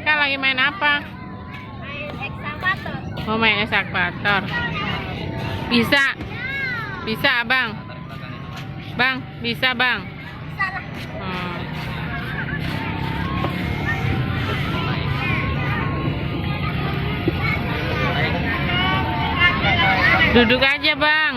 Kakak lagi main apa? Main ekskavator. Mau main ekskavator. Bisa? Bisa, Bang? Bang, bisa, Bang? Bisa lah. Duduk aja, Bang.